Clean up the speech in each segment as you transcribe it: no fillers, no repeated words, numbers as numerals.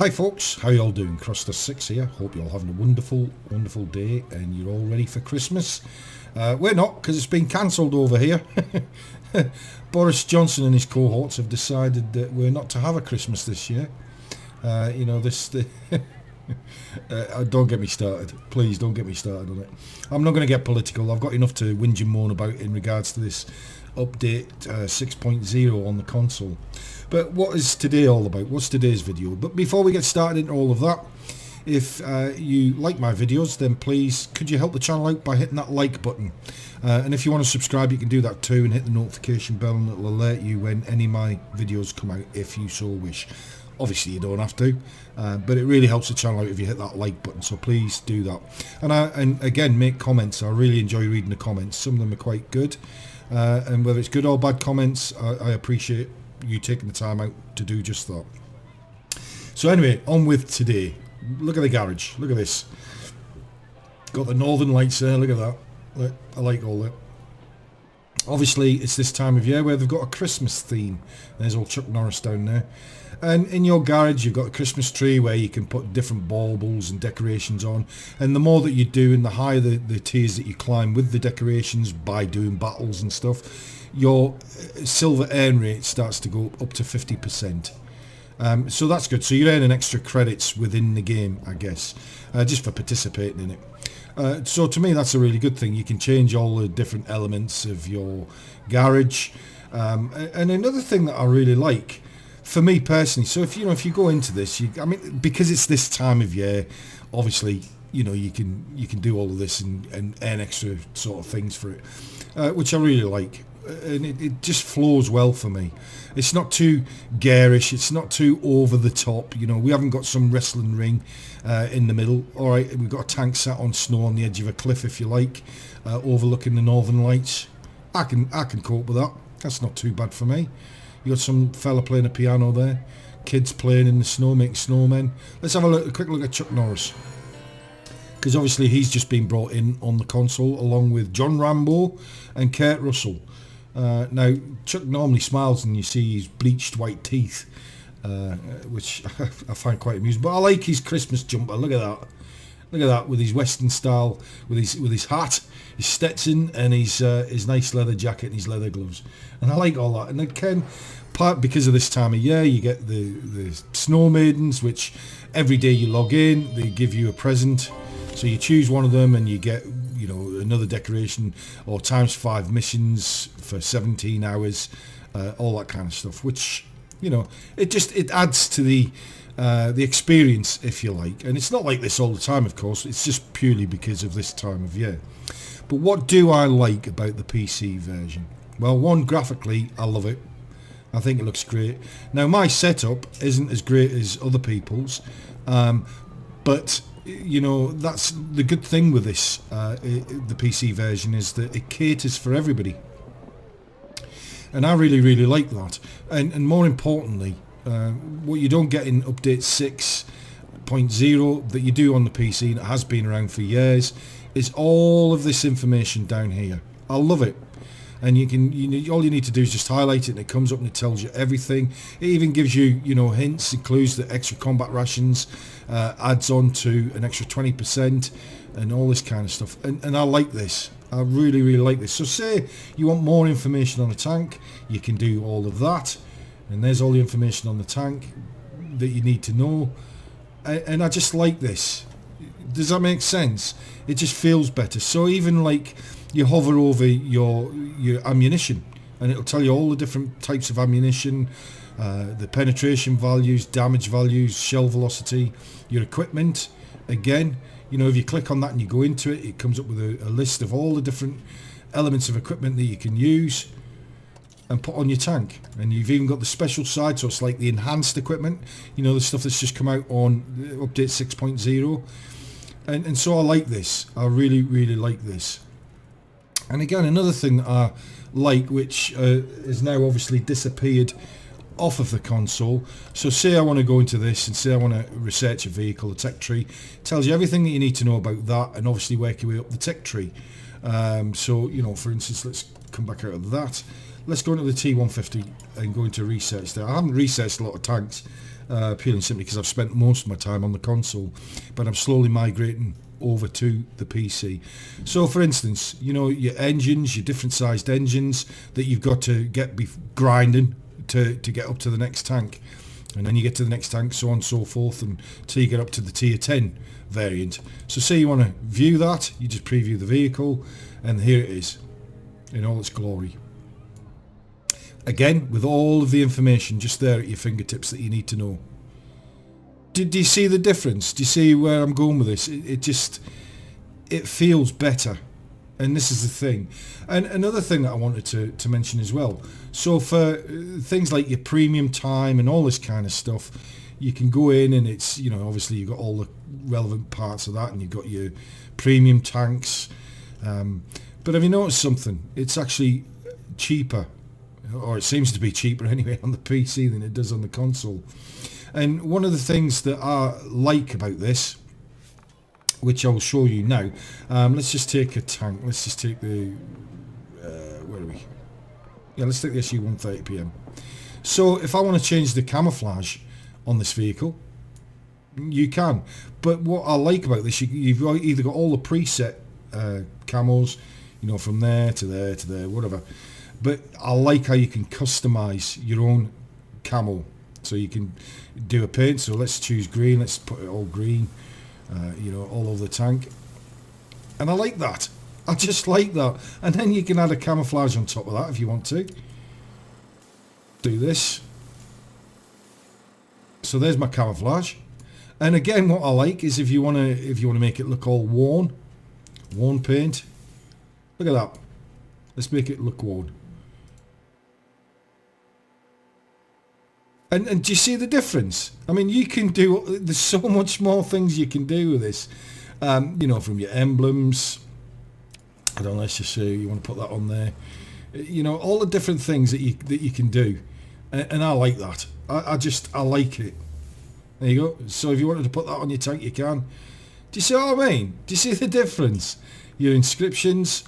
Hi folks, how you all doing? Croster6 here. Hope you're all having a wonderful, wonderful day and you're all ready for Christmas. We're not, because it's been cancelled over here. Boris Johnson and his cohorts have decided that we're not to have a Christmas this year. Don't get me started. Please don't get me started on it. I'm not going to get political. I've got enough to whinge and moan about in regards to this update 6.0 on the console. But what is today all about? What's today's video? But before we get started into all of that, if you like my videos, then please could you help the channel out by hitting that like button, and if you want to subscribe you can do that too, and hit the notification bell and it'll alert you when any of my videos come out if you so wish. Obviously you don't have to, but it really helps the channel out if you hit that like button, so please do that. And again, make comments. I really enjoy reading the comments. Some of them are quite good, and whether it's good or bad comments, I appreciate you taking the time out to do just that. So anyway, on with today. Look at the garage. Look at this. Got the northern lights there. Look at that. I like all that. Obviously, it's this time of year where they've got a Christmas theme. There's old Chuck Norris down there. And in your garage, you've got a Christmas tree where you can put different baubles and decorations on. And the more that you do, and the higher the tiers that you climb with the decorations by doing battles and stuff, your silver earn rate starts to go up to 50%. So that's good. So you're earning extra credits within the game, I guess, just for participating in it. So to me, that's a really good thing. You can change all the different elements of your garage. And another thing that I really like, for me personally, so if you go into this, because it's this time of year, obviously, you can do all of this and earn extra sort of things for it, which I really like. And it just flows well for me. It's not too garish, it's not too over the top. We haven't got some wrestling ring in the middle. Alright, we've got a tank sat on snow on the edge of a cliff, if you like, overlooking the northern lights. I can cope with that. That's not too bad for me. You got some fella playing a piano there, kids playing in the snow, making snowmen. Let's have a quick look at Chuck Norris, because obviously he's just been brought in on the console along with John Rambo and Kurt Russell. Now Chuck normally smiles and you see his bleached white teeth, which I find quite amusing, but I like his Christmas jumper. Look at that with his western style, with his hat, his Stetson, and his nice leather jacket and his leather gloves, and I like all that. And again, because of this time of year, you get the snow maidens, which every day you log in they give you a present, so you choose one of them and you get another decoration or ×5 missions for 17 hours, all that kind of stuff, which it adds to the experience, if you like. And it's not like this all the time, of course. It's just purely because of this time of year. But what do I like about the PC version? Well, one, graphically I love it. I think it looks great. Now my setup isn't as great as other people's, but that's the good thing with this, the PC version, is that it caters for everybody, and I really, really like that. And more importantly, what you don't get in update 6.0 that you do on the PC, and it has been around for years, is all of this information down here. I love it. And all you need to do is just highlight it and it comes up and it tells you everything. It even gives you, hints and clues that extra combat rations adds on to an extra 20% and all this kind of stuff. And I like this. I really, really like this. So say you want more information on a tank, you can do all of that. And there's all the information on the tank that you need to know. And I just like this. Does that make sense? It just feels better. So even like you hover over your ammunition and it'll tell you all the different types of ammunition, the penetration values, damage values, shell velocity, your equipment. Again, if you click on that and you go into it, it comes up with a list of all the different elements of equipment that you can use and put on your tank. And you've even got the special side, so it's like the enhanced equipment, the stuff that's just come out on update 6.0. And so I like this. I really, really like this. And again, another thing that I like, which is now obviously disappeared off of the console. So say I want to go into this and say I want to research a vehicle, a tech tree. It tells you everything that you need to know about that, and obviously work your way up the tech tree. So, for instance, let's come back out of that. let's go into the T150 and go into research there. I haven't researched a lot of tanks, purely and simply because I've spent most of my time on the console, but I'm slowly migrating over to the PC. So for instance, you know, your engines, your different sized engines that you've got to be grinding to get up to the next tank, and then you get to the next tank, so on and so forth, until you get up to the tier 10 variant. So say you want to view that, you just preview the vehicle, and here it is in all its glory. Again, with all of the information just there at your fingertips that you need to know. Do you see the difference? Do you see where I'm going with this? It feels better. And this is the thing. And another thing that I wanted to mention as well. So for things like your premium time and all this kind of stuff, you can go in and it's, you know, obviously you've got all the relevant parts of that, and you've got your premium tanks. But have you noticed something? It's actually cheaper, or it seems to be cheaper anyway, on the PC than it does on the console. And one of the things that I like about this, which I'll show you now, let's just take a tank. Let's just take the, where are we? Yeah, let's take the SU-130PM. So if I want to change the camouflage on this vehicle, you can. But what I like about this, you've either got all the preset camos, you know, from there to there to there, whatever. But I like how you can customize your own camo. So you can do a paint. So let's choose green. Let's put it all green, you know, all over the tank. And I like that. I just like that. And then you can add a camouflage on top of that if you want to. Do this. So there's my camouflage. And again, what I like is if you want to make it look all worn paint. Look at that. Let's make it look worn. And do you see the difference? I mean, you can do, there's so much more things you can do with this. You know, from your emblems, I don't know, let's just say you want to put that on there. You know, all the different things that you can do. And I like that. I like it. There you go. So if you wanted to put that on your tank, you can. Do you see what I mean? Do you see the difference? Your inscriptions,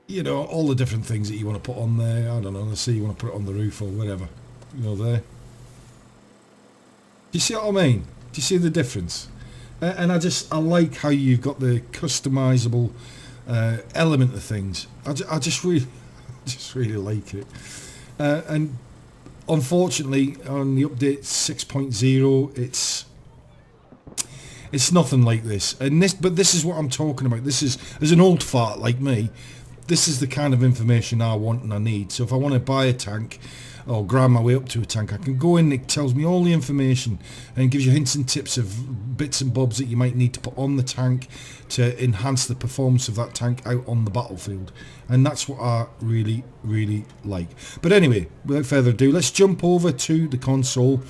you know, all the different things that you want to put on there. I don't know, let's say you want to put it on the roof or whatever. You know, there. Do you see what I mean? Do you see the difference? And I like how you've got the customizable element of things. I just really like it. And unfortunately, on the update 6.0, it's nothing like this. But this is what I'm talking about. This is, as an old fart like me, this is the kind of information I want and I need. So if I want to buy a tank, or grind my way up to a tank, I can go in, it tells me all the information and gives you hints and tips of bits and bobs that you might need to put on the tank to enhance the performance of that tank out on the battlefield. And that's what I really, really like. But anyway, without further ado, let's jump over to the console,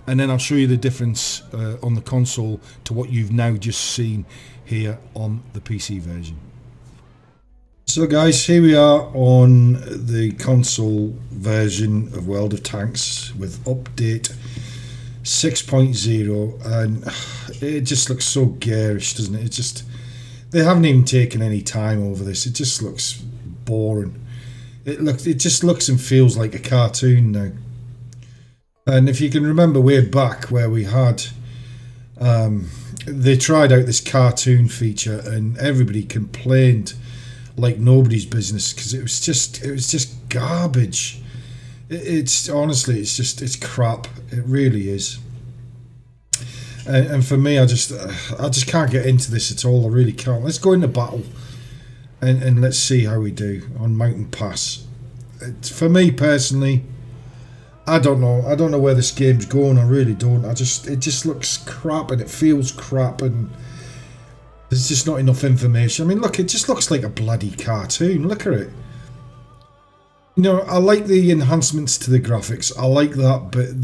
and then I'll show you the difference on the console to what you've now just seen here on the PC version. So guys, here we are on the console version of World of Tanks with update 6.0, and it just looks so garish, doesn't it? They haven't even taken any time over this. It just looks boring. It just looks and feels like a cartoon now. And if you can remember way back where we had they tried out this cartoon feature and everybody complained like nobody's business because it was just garbage. It's honestly, it's crap. It really is. And for me, I just can't get into this at all. I really can't. Let's go into battle and let's see how we do on Mountain Pass. For me personally, I don't know where this game's going. I really don't. It just looks crap and it feels crap and there's just not enough information. I mean, look, it just looks like a bloody cartoon. Look at it. You know, I like the enhancements to the graphics. I like that, but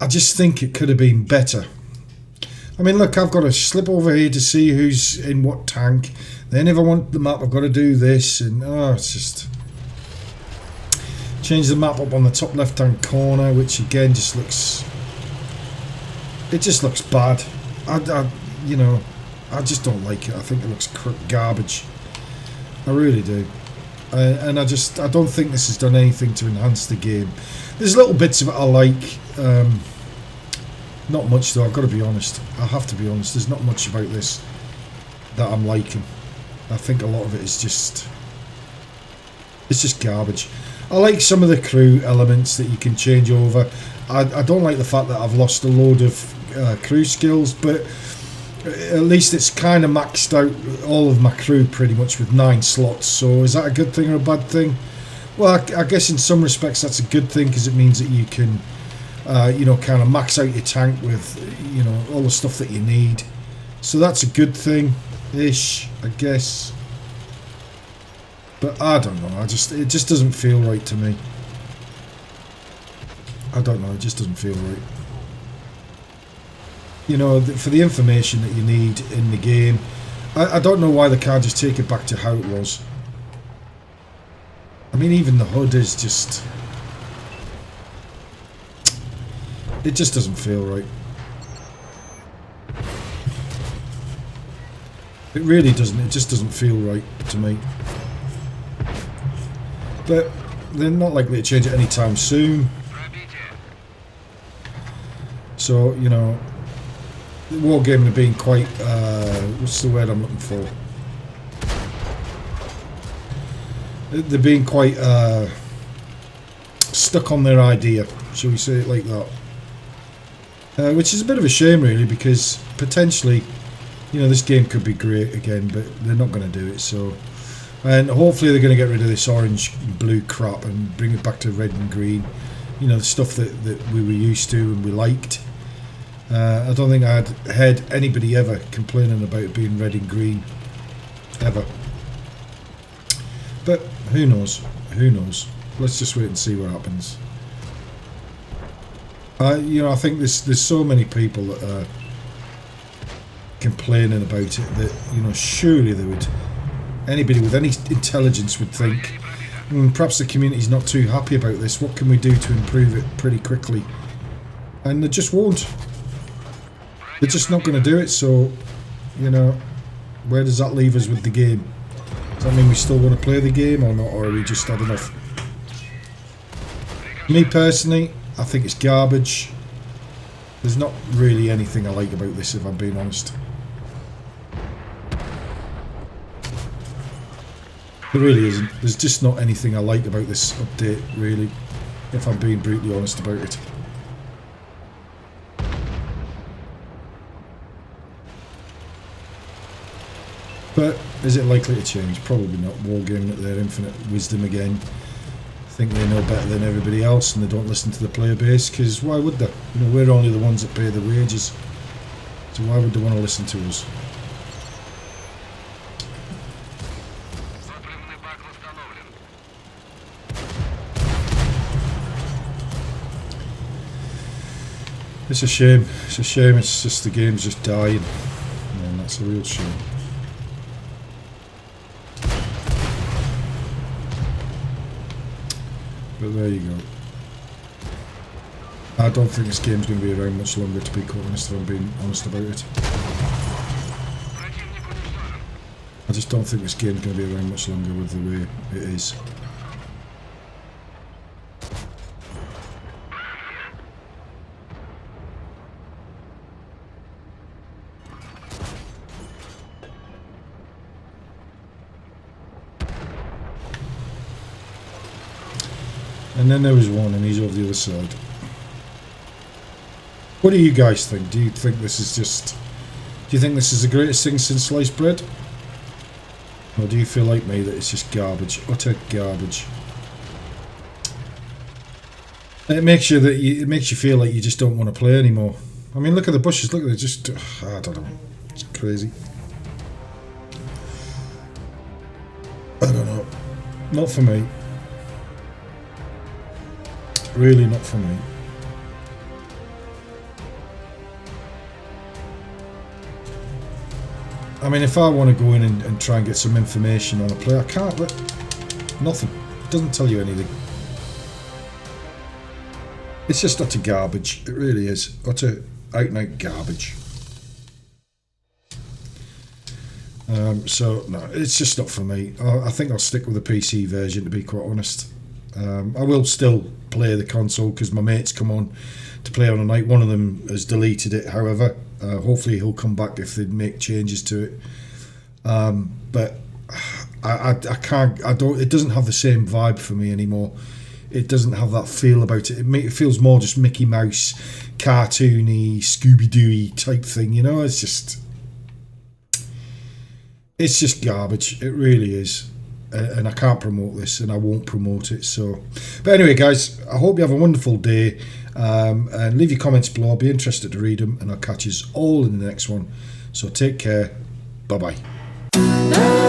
I just think it could have been better. I mean, look, I've got to slip over here to see who's in what tank. Then if I want the map, I've got to do this. And, it's just... Change the map up on the top left-hand corner, which again just looks... It just looks bad. You know... I just don't like it. I think it looks garbage. I really do. and I don't think this has done anything to enhance the game. There's little bits of it I like, not much though, I've got to be honest. I have to be honest, there's not much about this that I'm liking. I think a lot of it is just, it's just garbage. I like some of the crew elements that you can change over. I don't like the fact that I've lost a load of crew skills, but at least it's kind of maxed out all of my crew pretty much with 9 slots. So is that a good thing or a bad thing? Well, I guess in some respects that's a good thing, because it means that you can, you know, kind of max out your tank with, you know, all the stuff that you need. So that's a good thing-ish, I guess. But I don't know, it just doesn't feel right to me. I don't know, it just doesn't feel right. You know, for the information that you need in the game, I don't know why they can't just take it back to how it was. I mean, even the HUD is just... it just doesn't feel right. It really doesn't, it just doesn't feel right to me. But they're not likely to change it anytime soon. So, you know, Wargaming have been quite, what's the word I'm looking for? They've been quite stuck on their idea, shall we say it like that. Which is a bit of a shame really, because potentially, you know, this game could be great again, but they're not going to do it, so... And hopefully they're going to get rid of this orange and blue crap and bring it back to red and green. You know, the stuff that we were used to and we liked. I don't think I'd heard anybody ever complaining about it being red and green. Ever. But who knows? Who knows? Let's just wait and see what happens. You know, I think there's so many people that are complaining about it that, you know, surely they would... Anybody with any intelligence would think, perhaps the community's not too happy about this, what can we do to improve it pretty quickly? And they just won't. They're just not going to do it, so, you know, where does that leave us with the game? Does that mean we still want to play the game or not, or are we just had enough? Me personally, I think it's garbage. There's not really anything I like about this, if I'm being honest. There really isn't. There's just not anything I like about this update, really, if I'm being brutally honest about it. But is it likely to change? Probably not. Wargaming at their infinite wisdom again. Think they know better than everybody else and they don't listen to the player base, because why would they? You know, we're only the ones that pay the wages. So why would they want to listen to us? It's a shame. It's a shame. It's just the game's just dying, and that's a real shame. But there you go. I don't think this game's going to be around much longer, to be quite honest, if I'm being honest about it. I just don't think this game's going to be around much longer with the way it is. And then there was one, and he's over the other side. What do you guys think? Do you think this is just... Do you think this is the greatest thing since sliced bread? Or do you feel like me that it's just garbage? Utter garbage. It makes you feel like you just don't want to play anymore. I mean, look at the bushes. Look at it. Just... I don't know. It's crazy. I don't know. Not for me. Really not for me. I mean, if I want to go in and try and get some information on a player, I can't. Nothing. It doesn't tell you anything. It's just utter garbage. It really is. Utter out-and-out garbage. So no, it's just not for me. I think I'll stick with the PC version, to be quite honest. I will still play the console because my mates come on to play on a night. One of them has deleted it, however. Hopefully he'll come back if they make changes to it. But I can't. I don't. It doesn't have the same vibe for me anymore. It doesn't have that feel about it. It feels more just Mickey Mouse, cartoony, Scooby-Doo type thing. You know, it's just garbage. It really is. And I can't promote this, and I won't promote it. So, but anyway, guys, I hope you have a wonderful day. And leave your comments below. I'll be interested to read them, and I'll catch you all in the next one. So take care. Bye bye.